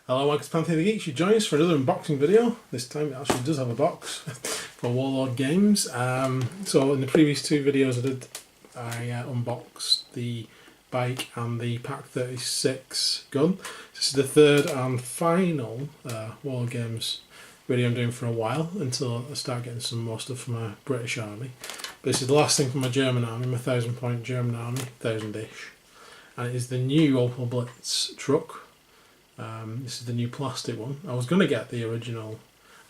Hello, welcome to Panther the Geeks. You join us for another unboxing video. This time it actually does have a box for Warlord games. So in the previous two videos I unboxed the bike and the Pak 36 gun. This is the third and final Warlord games video I'm doing for a while until I start getting some more stuff from my British army. But this is the last thing from my German army, my 1000-point German army, 1000-ish. And it is the new Opel Blitz truck. This is the new plastic one. I was going to get the original.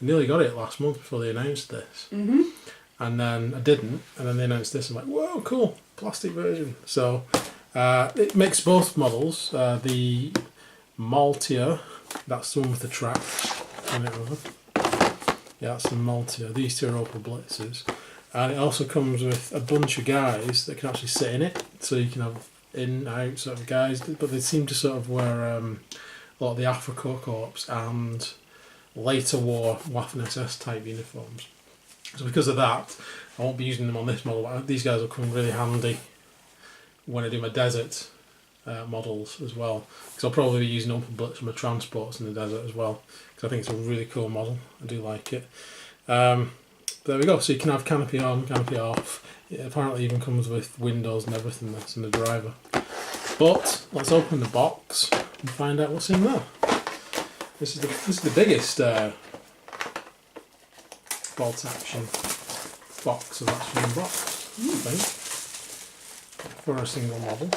I nearly got it last month before they announced this. And then I didn't. And then they announced this. I'm like, whoa, cool, plastic version. So it makes both models. The Maltia, that's the one with the tracks. Yeah, that's the Maltia. These two are Opel Blitzes. And it also comes with a bunch of guys that can actually sit in it. So you can have in, out sort of guys. But they seem to sort of wear a lot of the Africa Corps and later war Waffen SS type uniforms. So because of that, I won't be using them on this model, but these guys will come really handy when I do my desert models as well. Because I'll probably be using Opel Blitz for my transports in the desert as well. Because I think it's a really cool model. I do like it. There we go. So you can have canopy on, canopy off. It apparently even comes with windows and everything that's in the driver. But let's open the box and find out what's in there. This is the biggest bolt action box of actually unboxed, I think, for a single model.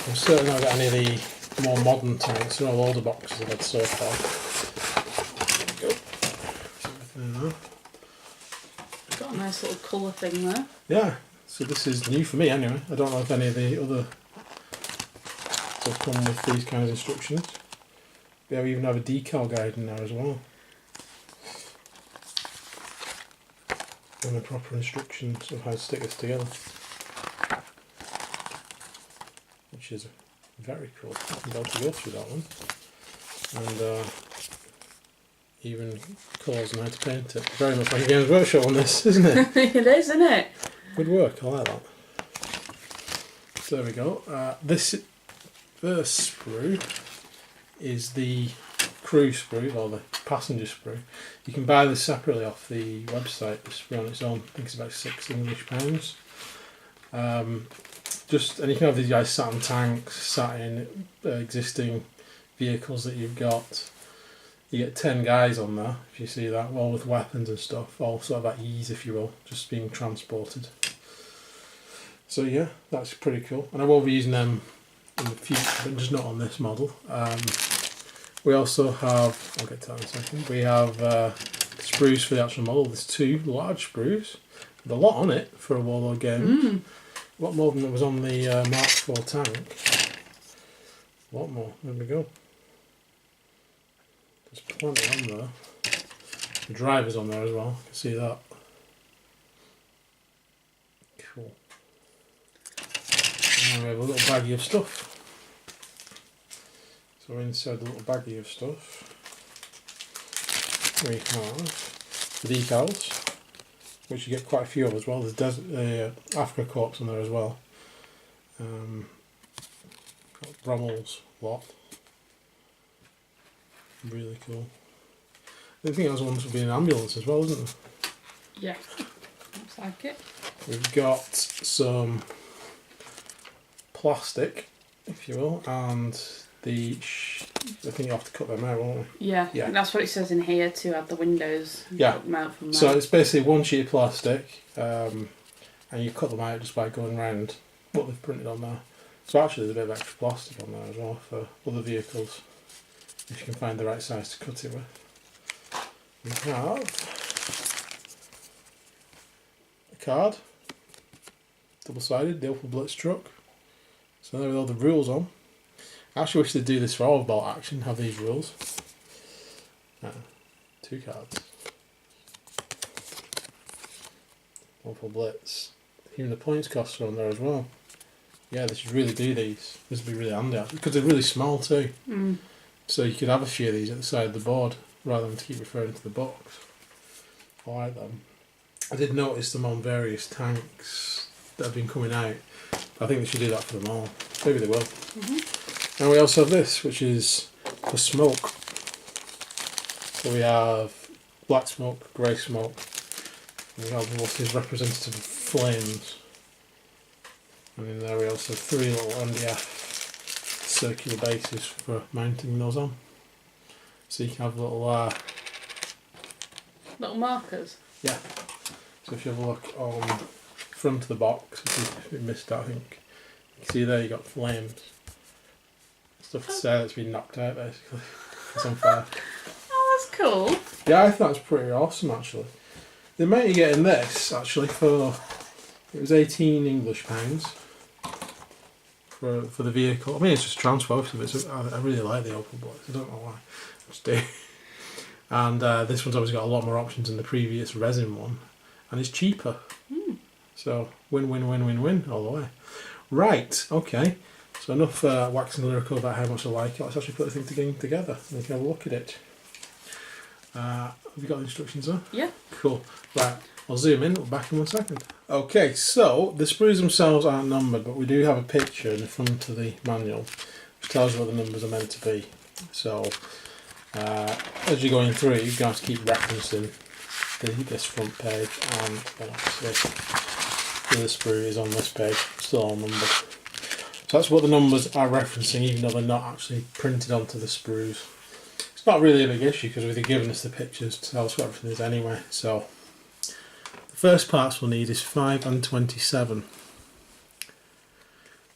I've certainly not got any of the more modern types. They're all older boxes I've had so far. There we go. There's everything in there. Got a nice little colour thing there. Yeah. So this is new for me anyway. I don't know if any of the other stuff come with these kinds of instructions. Yeah, we even have a decal guide in there as well. And the proper instructions of how to stick this together. Which is very cool. I'm about to go through that one. And even colours and how to paint it. Very much like a Games Workshop on this, isn't it? It is, isn't it? Good work, I like that. So there we go. This first sprue is the crew sprue, or the passenger sprue. You can buy this separately off the website, the sprue on its own. I think it's about £6 English. And you can have these guys sat in tanks, sat in existing vehicles that you've got. You get 10 guys on there, if you see that, all with weapons and stuff, all sort of at ease, if you will, just being transported. So yeah, that's pretty cool. And I will be using them in the future, but just not on this model. We also have, I'll get to that in a second, we have sprues for the actual model. There's two large sprues, with a lot on it for a Warlord game. A lot more than there was on the Mark IV tank. A lot more, there we go. There's plenty on there. The driver's on there as well, you can see that. Cool. And we have a little baggie of stuff. So inside the little baggie of stuff, we have the decals, which you get quite a few of as well. There's Africa Corps on there as well. Got Rommel's lot. Really cool. I think those ones would be an ambulance as well, isn't there? Yeah, looks like it. We've got some plastic, if you will, and I think you have to cut them out, won't we? Yeah, I think that's what it says in here, to add the windows. Yeah. Cut them out from there. So it's basically one sheet of plastic, and you cut them out just by going around what they've printed on there. So actually there's a bit of extra plastic on there as well for other vehicles, if you can find the right size to cut it with. We have a card, double-sided, the Opel Blitz truck. So there with all the rules on. I actually wish they'd do this for all of Bolt Action, have these rules. Two cards. Opel Blitz. Even the points costs are on there as well. Yeah, they should really do these. This would be really handy actually, because they're really small too. So you could have a few of these at the side of the board rather than to keep referring to the box. I like them. I did notice them on various tanks that have been coming out. I think they should do that for them all. Maybe they will. And we also have this, which is for smoke. So we have black smoke, grey smoke, and we have what is representative of flames. And in there we also have 3 little MDF circular bases for mounting those on. So you can have little markers? Yeah. So if you have a look on front of the box, if you missed that, I think, you can see there you got flames. Stuff to say that's been knocked out basically. It's on fire. Oh, that's cool. Yeah, I thought it was pretty awesome actually. The amount you get in this actually for, it was 18 English pounds for the vehicle. I mean, it's just transport of it. I really like the Opel Blitz. I don't know why. I just do. And this one's obviously got a lot more options than the previous resin one, and it's cheaper. So win, win, win, win, win all the way. Right, okay. So enough waxing lyrical about how much I like it. Let's actually put the thing together and we can have a look at it. Have you got the instructions on? Yeah. Cool. Right, I'll zoom in. We'll be back in 1 second. Okay, so the sprues themselves aren't numbered, but we do have a picture in the front of the manual which tells you what the numbers are meant to be. So as you're going through, you're going to have to keep referencing this front page, and then obviously the sprue is on this page, still all numbered. So that's what the numbers are referencing, even though they're not actually printed onto the sprues. It's not really a big issue because they've given us the pictures to tell us what everything is anyway. So the first parts we'll need is 5 and 27,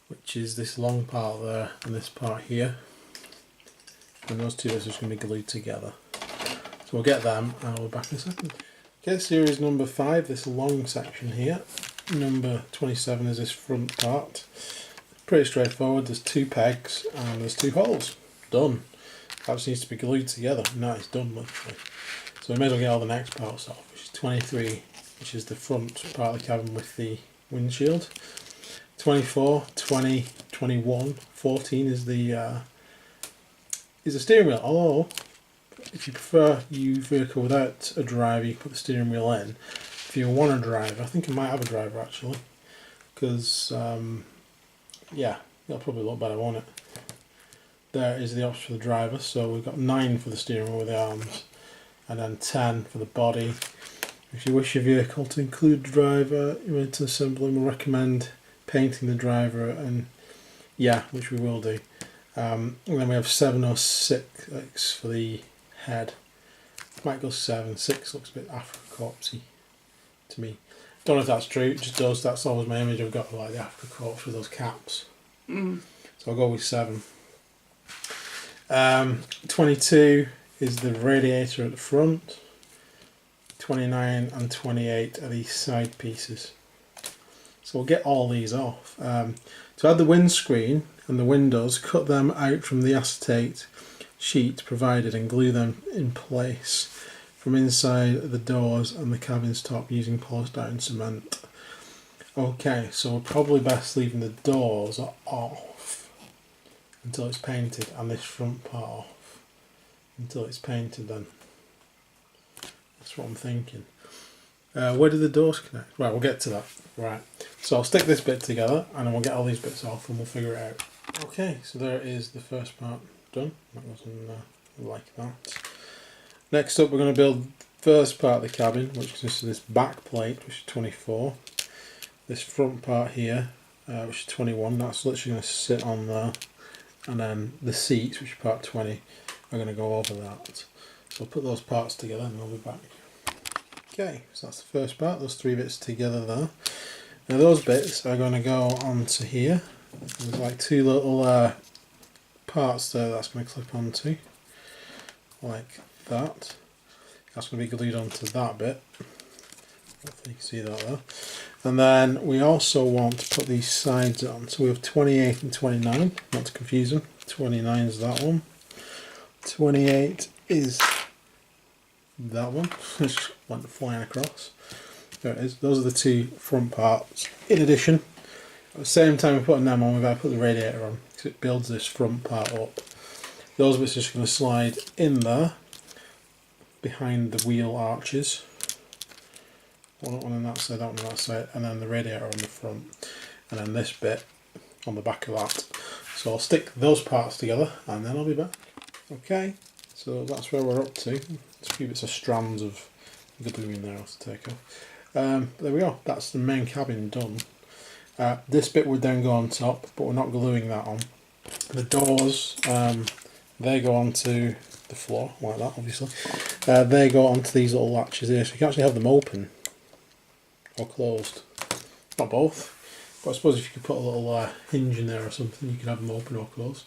which is this long part there and this part here. And those two bits are just going to be glued together. So we'll get them and I'll be back in a second. Okay, series number 5, this long section here. Number 27 is this front part. Pretty straightforward, there's 2 pegs and there's 2 holes. Done. That just needs to be glued together. Now it's done literally. So we may as well get all the next parts off, which is 23, which is the front part of the cabin with the windshield. 24, 20, 21, 14 is the steering wheel. Although, if you prefer your vehicle without a driver, you put the steering wheel in. If you want a driver, I think I might have a driver actually, because yeah, that'll probably look better, won't it? There is the option for the driver, so we've got 9 for the steering wheel with the arms, and then 10 for the body. If you wish your vehicle to include a driver, you want to assemble them, we'll recommend painting the driver, and yeah, which we will do. And then we have 7 or 6 for the head. Might go 7, 6 looks a bit Afro-corpsey to me. Don't know if that's true, it just does. That's always my image I've got of like the Afro-corps with those caps. So I'll go with 7. 22 is the radiator at the front. 29 and 28 are these side pieces. So we'll get all these off. To add the windscreen and the windows, cut them out from the acetate sheet provided and glue them in place from inside the doors and the cabin's top using polystyrene cement. Okay, so we're probably best leaving the doors off until it's painted, and this front part off until it's painted then. That's what I'm thinking. Where do the doors connect? Right, we'll get to that. Right, so I'll stick this bit together and then we'll get all these bits off and we'll figure it out. Okay, so there is the first part done. That wasn't like that. Next up we're going to build the first part of the cabin, which consists of this back plate, which is 24. This front part here, which is 21, that's literally going to sit on there. And then the seats, which is part 20, are going to go over that. So I'll put those parts together and we'll be back. Okay, so that's the first part, those 3 bits together there. Now those bits are going to go onto here. There's like 2 little parts there that's going to clip onto, like that. That's going to be glued onto that bit. Hopefully you can see that there. And then we also want to put these sides on. So we have 28 and 29, not to confuse them. 29 is that one. 28 is that one. Just went flying across. There it is. Those are the 2 front parts. In addition, at the same time we're putting them on, we've got to put the radiator on because it builds this front part up. Those bits are just going to slide in there behind the wheel arches. One on that side, that one on that side, and then the radiator on the front, and then this bit on the back of that. So I'll stick those parts together and then I'll be back. Okay, so that's where we're up to. There's a few bits of strands of glue in there to take off. There we go, that's the main cabin done. This bit would then go on top, but we're not gluing that on. The doors, they go onto the floor, like that obviously. They go onto these little latches here, so you can actually have them open or closed. Not both, but I suppose if you could put a little hinge in there or something, you could have them open or closed.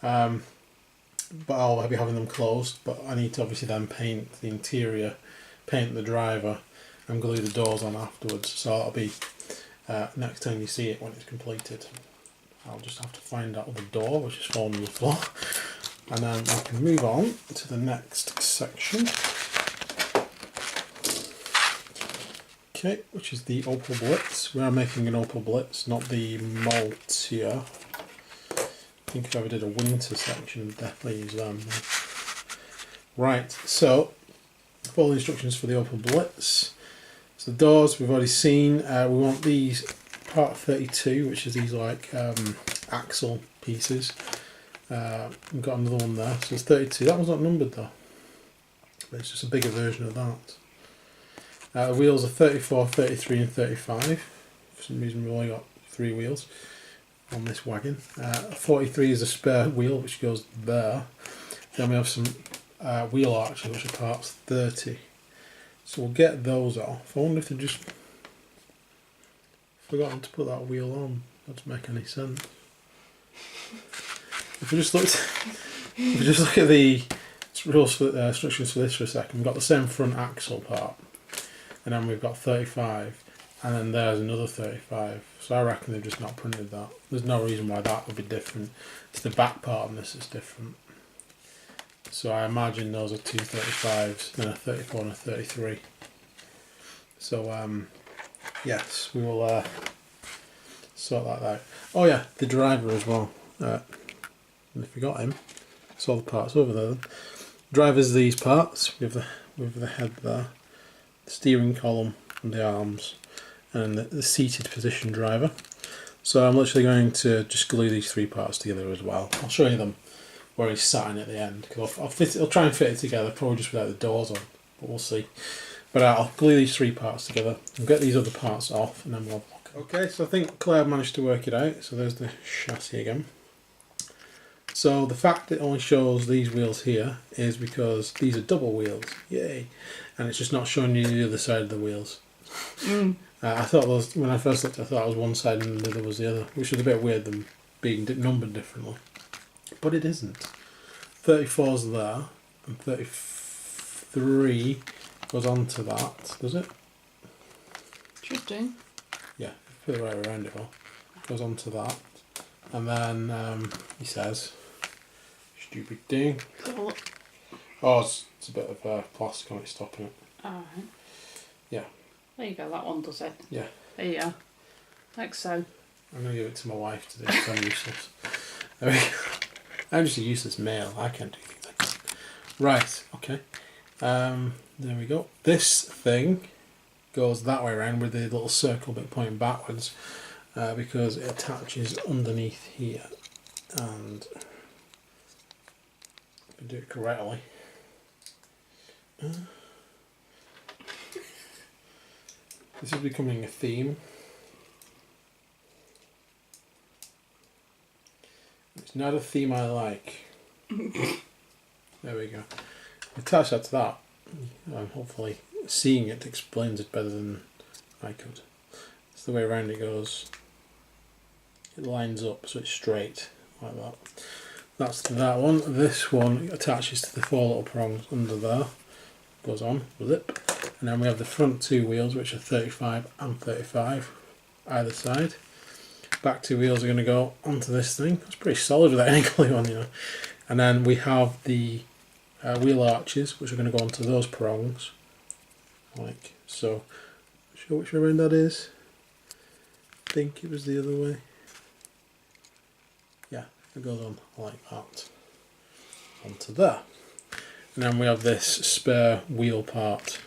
But I'll be having them closed, but I need to obviously then paint the interior, paint the driver and glue the doors on afterwards, so that'll be next time you see it when it's completed. I'll just have to find out the door which is falling on the floor, and then we can move on to the next section. Okay, which is the Opel Blitz. We are making an Opel Blitz, not the Maltia. I think if I ever did a winter section, I'd definitely use them. Right, so follow the instructions for the Opel Blitz. So the doors we've already seen. We want these part 32, which is these like axle pieces. We've got another one there, so it's 32. That one's not numbered though, but it's just a bigger version of that. The wheels are 34, 33 and 35. For some reason we've only got 3 wheels on this wagon. 43 is a spare wheel which goes there. Then we have some wheel arches which are parts 30. So we'll get those off. I wonder if they just forgotten to put that wheel on. That doesn't make any sense. If we just look at the rules for instructions for this for a second, we've got the same front axle part, and then we've got 35, and then there's another 35. So I reckon they've just not printed that. There's no reason why that would be different. It's the back part on this is different. So I imagine those are 2 35s, then a 34 and a 33. So yes, we will sort that out. Oh yeah, the driver as well. I forgot him. Saw the parts over there. Driver's these parts with the head there, the steering column and the arms, and the seated position driver. So I'm literally going to just glue these 3 parts together as well. I'll show you them where he's sat in at the end, because I'll try and fit it together, probably just without the doors on, but we'll see. But I'll glue these 3 parts together and get these other parts off, and then we'll block it. Okay, so I think Claire managed to work it out. So there's the chassis again. So the fact it only shows these wheels here is because these are double wheels, yay, and it's just not showing you the other side of the wheels. I thought those, when I first looked, I thought it was one side and the other was the other, which was a bit weird, them being numbered differently. But it isn't. 34's there, and 33 goes on to that, does it? Should do. Yeah, put it right around it all. Goes on to that, and then he says, "Stupid thing." Cool. Oh, it's a bit of plastic on it stopping it. Alright. Yeah. There you go, that one does it. Yeah. There you go. Like so. I'm going to give it to my wife to do because I'm useless. There we go. I'm just a useless male. I can't do things like that. Right, okay. There we go. This thing goes that way around with the little circle bit pointing backwards because it attaches underneath here. And if I do it correctly, this is becoming a theme. It's not a theme I like. There we go. Attach that to that. Hopefully seeing it explains it better than I could. It's the way around it goes. It lines up so it's straight like that. That's that one. This one attaches to the 4 little prongs under there. Goes on, zip. And then we have the front 2 wheels, which are 35 and 35 either side. Back 2 wheels are going to go onto this thing. It's pretty solid without any glue on, you know. And then we have the wheel arches, which are going to go onto those prongs, like so. Sure which way around that is? I think it was the other way. Yeah, it goes on like that onto there. And then we have this spare wheel part.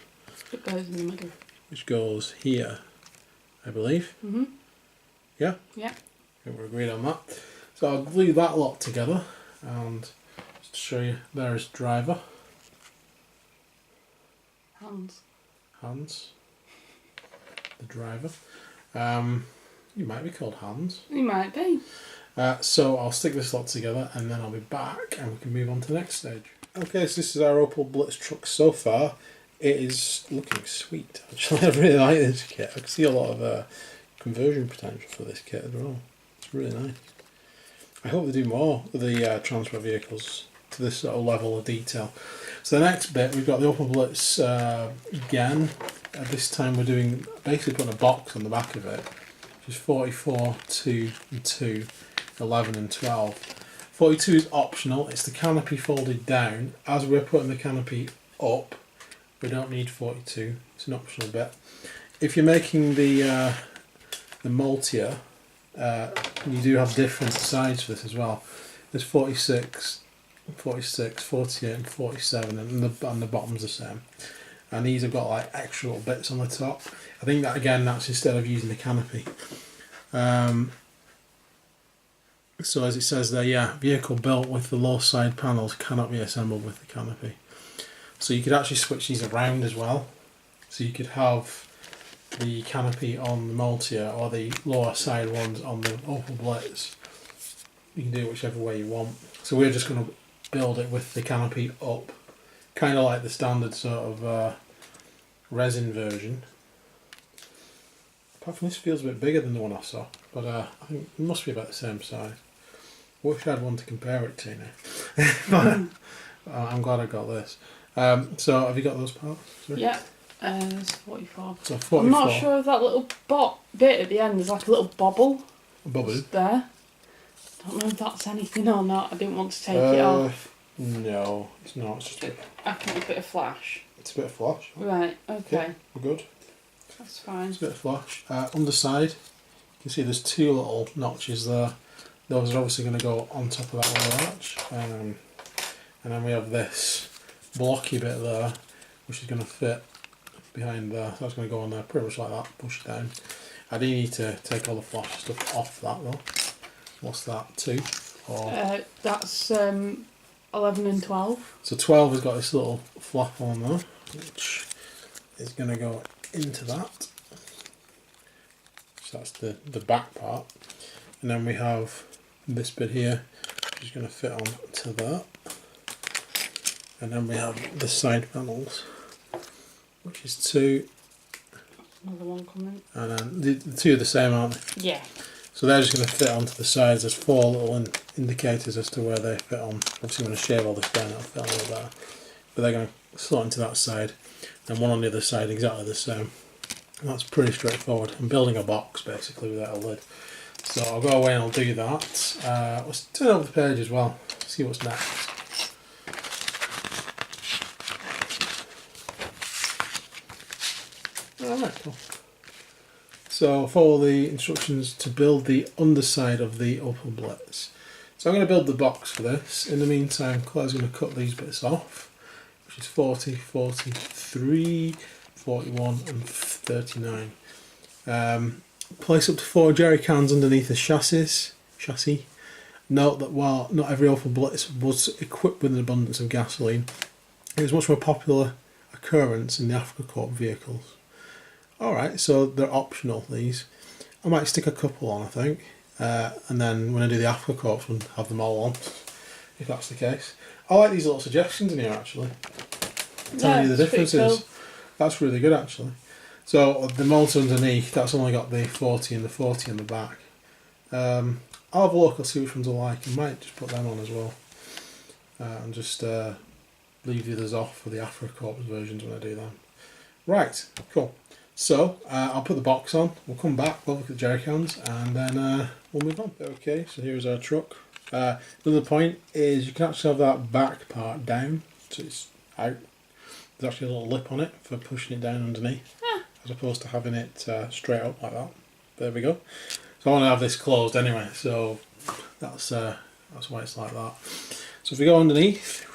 It goes in the middle. Which goes here, I believe. Mhm. Yeah? Yeah. I think we're agreed on that. So I'll glue that lot together and just to show you, there is driver. Hands. The driver. You might be called Hans. You might be. So I'll stick this lot together and then I'll be back and we can move on to the next stage. Okay, so this is our Opel Blitz truck so far. It is looking sweet. Actually, I really like this kit. I can see a lot of conversion potential for this kit as well. It's really nice. I hope they do more of the transport vehicles to this sort of level of detail. So the next bit, we've got the Opel Blitz again. This time we're doing basically putting a box on the back of it, which is 44, 2 and 2, 11 and 12. 42 is optional, it's the canopy folded down. As we're putting the canopy up, we don't need 42, it's an optional bit. If you're making the Multia, you do have different sides for this as well. There's 46, 48 and 47 and the bottom's the same. And these have got like extra little bits on the top. I think that again, that's instead of using the canopy. So as it says there, yeah, vehicle built with the low side panels cannot be assembled with the canopy. So you could actually switch these around as well. So you could have the canopy on the Multia or the lower side ones on the Opel Blitz. You can do it whichever way you want. So we're just going to build it with the canopy up, kind of like the standard sort of resin version. Apart from this feels a bit bigger than the one I saw, but I think it must be about the same size. Wish I had one to compare it to now. But I'm glad I got this. So have you got those parts? Sorry? Yeah, it's 44. So 44. I'm not sure if that little bit at the end is like a little bobble. A bubble? Just there. Don't know if that's anything or not. I didn't want to take it off. No, it's not. It's just I think it's a bit of flash. It's a bit of flash. Right, okay. Yeah, we're good. That's fine. It's a bit of flash. Underside, you can see there's two little notches there. Those are obviously going to go on top of that little arch. And then we have this blocky bit there, which is going to fit behind there. So that's going to go on there pretty much like that, push it down. I do need to take all the flash stuff off that though. What's that, 2? Or That's 11 and 12. So 12 has got this little flap on there, which is going to go into that. So that's the back part. And then we have this bit here, which is going to fit on to that. And then we have the side panels, which is 2. Another one coming. And then the 2 are the same, aren't they? Yeah. So they're just going to fit onto the sides. There's 4 little indicators as to where they fit on. Obviously, when I shave all this down, it'll fit on all that. But they're going to slot into that side, and one on the other side exactly the same. And that's pretty straightforward. I'm building a box basically without a lid. So I'll go away and I'll do that. Let's turn over the page as well, see what's next. Alright, cool. So follow the instructions to build the underside of the Opel Blitz. So I'm going to build the box for this. In the meantime, Claire's going to cut these bits off, which is 40, 43, 41 and 39. Place up to 4 jerry cans underneath the chassis. Note that while not every Opel Blitz was equipped with an abundance of gasoline, it was much more popular occurrence in the Africa Corp vehicles. Alright, so they're optional, these. I might stick a couple on, I think, and then when I do the Africa Corps one, have them all on, if that's the case. I like these little suggestions in here actually, telling you the differences. Cool. That's really good actually. So the motor underneath, that's only got the 40 and the 40 in the back. I'll have a look, I'll see which ones I like. I might just put them on as well, and just leave the others off for the Africa Corps versions when I do them. Right, cool. So I'll put the box on, we'll come back, we'll look at the jerry cans, and then we'll move on. Okay, so here's our truck. Another point is you can actually have that back part down, so it's out. There's actually a little lip on it for pushing it down underneath, as opposed to having it straight up like that. There we go. So I want to have this closed anyway, so that's why it's like that. So if we go underneath,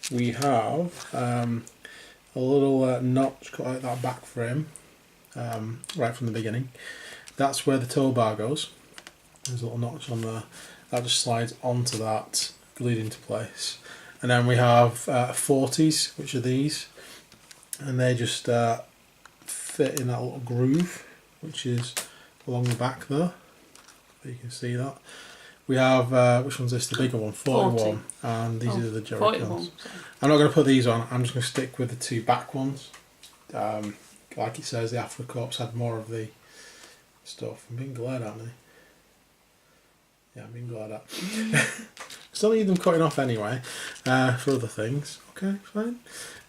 we have a little notch cut out that back frame. Right from the beginning. That's where the tow bar goes. There's a little notch on there. that just slides onto that, glued into place. And then we have 40s, which are these, and they just fit in that little groove, which is along the back there. You can see that. We have, which one's this? The bigger one, 41, 40. and these are the jerry 41, cans. sorry. I'm not going to put these on, I'm just going to stick with the two back ones. Like it says, the Afro Corps had more of the stuff. I'm being glared at me. Yeah, I'm being glared at. Still need them cutting off anyway, for other things. Okay, fine.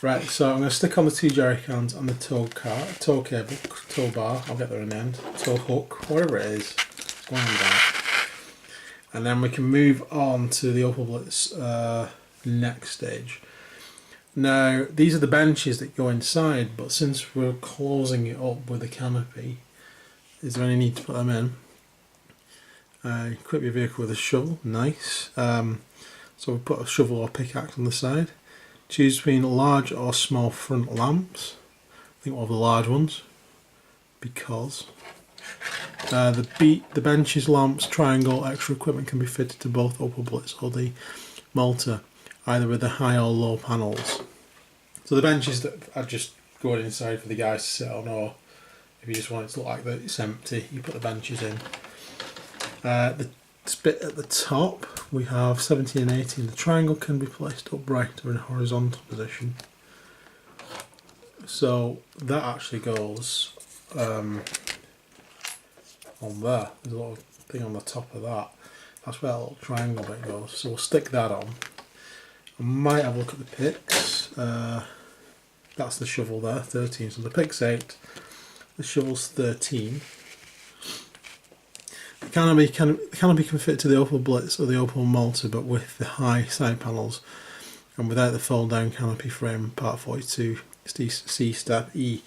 Right, so I'm going to stick on the two jerry cans on the tow cable, tow bar, I'll get there in the end, tow hook, whatever it is, one of that. And then we can move on to the Opel Blitz next stage. Now, these are the benches that go inside, but since we're closing it up with a canopy, is there any need to put them in? Equip your vehicle with a shovel, nice. So we put a shovel or pickaxe on the side. Choose between large or small front lamps. I think we'll have the large ones, because the benches, lamps, triangle, extra equipment can be fitted to both Opel Blitz or the Malta, either with the high or low panels. So the benches that are just going inside for the guys to sit on, or if you just want it to look like that it's empty, you put the benches in. The bit at the top, we have 17 and 18. The triangle can be placed upright or in a horizontal position. So that actually goes on there. There's a little thing on the top of that. That's where that little triangle bit goes. So we'll stick that on. I might have a look at the picks. That's the shovel there, 13. So the pick's 8. The shovel's 13. The canopy can fit to the Opel Blitz or the Opel Malta, but with the high side panels and without the fold down canopy frame, part 42, C step E.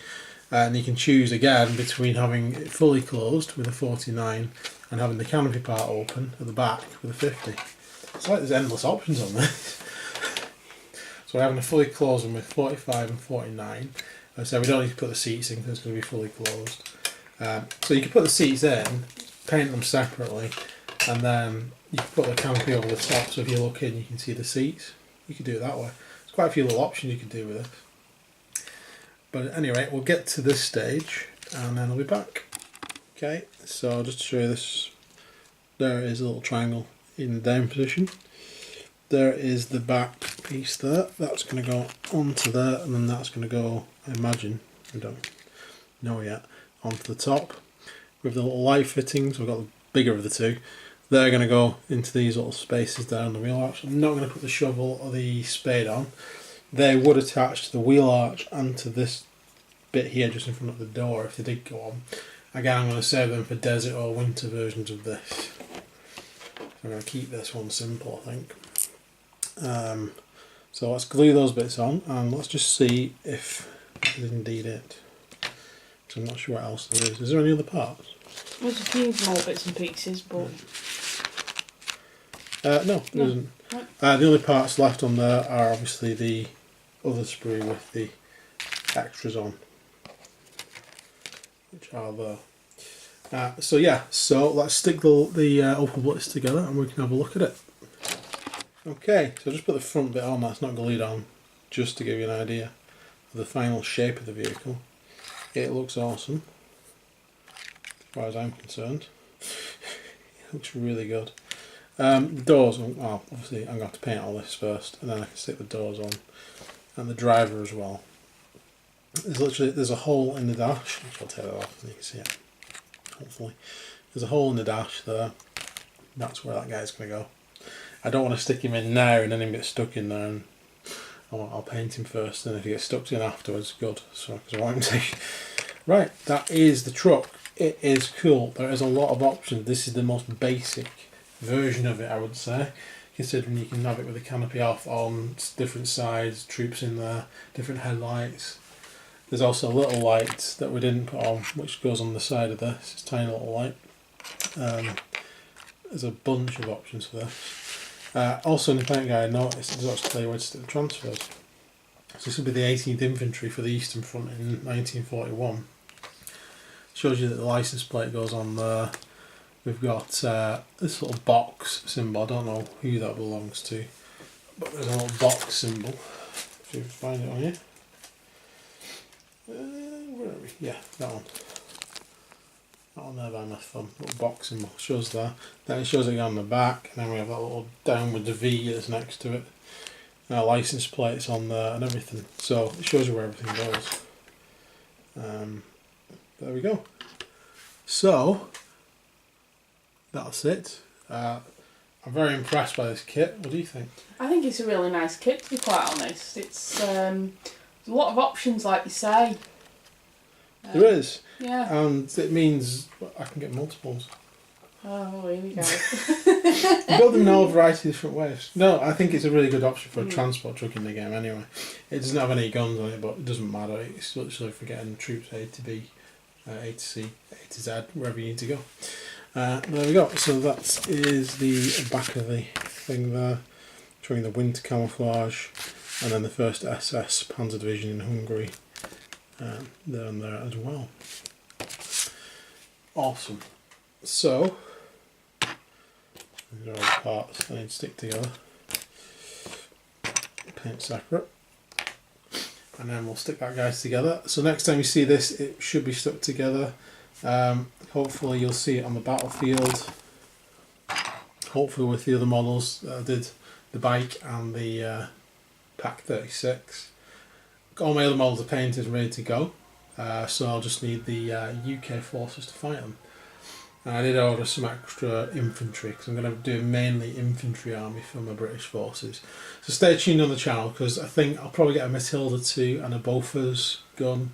And you can choose again between having it fully closed with a 49 and having the canopy part open at the back with a 50. It's like there's endless options on this. So we're having a fully closed one with 45 and 49. So we don't need to put the seats in because it's going to be fully closed. So you can put the seats in, paint them separately, and then you can put the canopy over the top, so if you look in you can see the seats. You could do it that way. There's quite a few little options you could do with it. But at any rate, we'll get to this stage and then I'll be back. Okay, so just to show you this, there is a little triangle in the down position. There is the back piece there, that's going to go onto there, and then that's going to go, I imagine, I don't know yet, onto the top. With the little light fittings, we've got the bigger of the two. They're going to go into these little spaces there on the wheel arch. I'm not going to put the shovel or the spade on. They would attach to the wheel arch and to this bit here just in front of the door if they did go on. Again, I'm going to save them for desert or winter versions of this. I'm going to keep this one simple, I think. So let's glue those bits on and let's just see if this is indeed it. So I'm not sure what else there is. Is there any other parts? There's a few more bits and pieces, but... No, there isn't. Right. The only parts left on there are obviously the other sprue with the extras on, which are there. So yeah, so let's stick the Opel Blitz together and we can have a look at it. Okay, so just put the front bit on, that's not glued on, just to give you an idea of the final shape of the vehicle. It looks awesome, as far as I'm concerned. It looks really good. The doors, well, obviously I'm going to have to paint all this first, and then I can stick the doors on, and the driver as well. There's a hole in the dash. I'll take that off and you can see it, hopefully. There's a hole in the dash there, that's where that guy's going to go. I don't want to stick him in now and then him get stuck in there, and I'll paint him first, and if he gets stuck in afterwards, good, so because I want him to. Right, that is the truck. It is cool. There is a lot of options. This is the most basic version of it, I would say, considering you can have it with the canopy off on different sides, troops in there, different headlights. There's also a little light that we didn't put on, which goes on the side of this. It's a tiny little light. There's a bunch of options for this. Also in the paint guide I noticed there's actually where to stick the transfers. So this would be the 18th Infantry for the Eastern Front in 1941. Shows you that the license plate goes on there. we've got this little box symbol. I don't know who that belongs to, but there's a little box symbol. If you can find it on here. Where are we? Yeah, that one. That one there by my thumb. Little box symbol shows that. Then it shows it on the back, and then we have that little downward V that's next to it. And our license plates on there and everything. So it shows you where everything goes. There we go. So that's it. I'm very impressed by this kit. What do you think? I think it's a really nice kit, to be quite honest. It's a lot of options, like you say. There is. Yeah. And it means I can get multiples. Oh, here we go. You build them in all variety of different ways. No, I think it's a really good option for a transport truck in the game anyway. It doesn't have any guns on it, but it doesn't matter. It's literally for getting troops A to B, A to C, A to Z, wherever you need to go. There we go. So that is the back of the thing there, showing the winter camouflage, and then the first SS Panzer Division in Hungary there and there as well. Awesome. So, these are all the parts that need to stick together. Paint separate. And then we'll stick that guys together. So next time you see this, it should be stuck together. Hopefully you'll see it on the battlefield. Hopefully with the other models that I did, the bike and the Pack 36. All my other models are painted and ready to go. So I'll just need the UK forces to fight them. And I did order some extra infantry because I'm going to do mainly infantry army for my British forces. So stay tuned on the channel because I think I'll probably get a Matilda 2 and a Bofors gun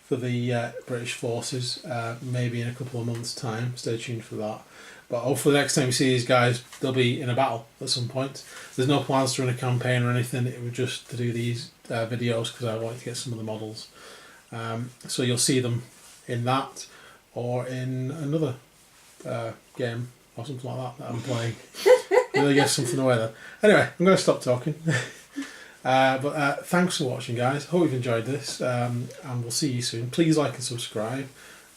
for the British forces, maybe in a couple of months' time. Stay tuned for that. But hopefully next time you see these guys, they'll be in a battle at some point. There's no plans to run a campaign or anything. It was just to do these videos because I wanted to get some of the models. So you'll see them in that or in another game or something like that I'm playing. Really get something away there. Anyway, I'm going to stop talking. But thanks for watching, guys. Hope you've enjoyed this, and we'll see you soon. Please like and subscribe,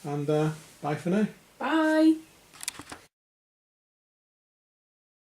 and bye for now. Bye.